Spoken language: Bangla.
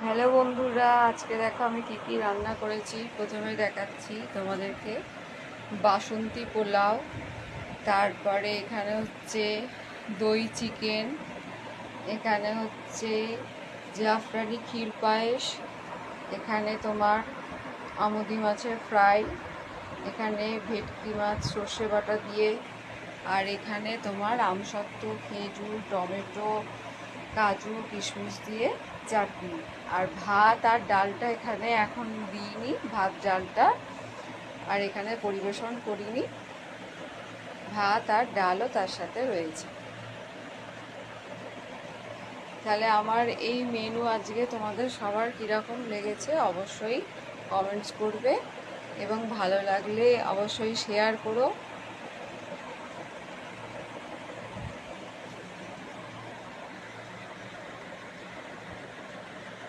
হ্যালো বন্ধুরা, আজকে দেখো আমি কি কি রান্না করেছি। প্রথমে দেখাচ্ছি তোমাদেরকে বাসন্তী পোলাও, তারপরে এখানে হচ্ছে দই চিকেন, এখানে হচ্ছে জাফরানি ক্ষীর পায়েস, এখানে তোমার আমুদি মাছের ফ্রাই, এখানে ভেটকি মাছ সর্ষে বাটা দিয়ে, আর এখানে তোমার আমসত্ত্ব, খেজুর, টমেটো, কাজু, কিশমিশ দিয়ে চাটনি। আর ভাত আর ডালটা এখানে এখন দিইনি, ভাত ডালটা আর এখানে পরিবেশন করিনি, ভাত আর ডালও তার সাথে রয়েছে। তাহলে আমার এই মেনু আজকে তোমাদের সবার কীরকম লেগেছে অবশ্যই কমেন্টস করবে, এবং ভালো লাগলে অবশ্যই শেয়ার করো।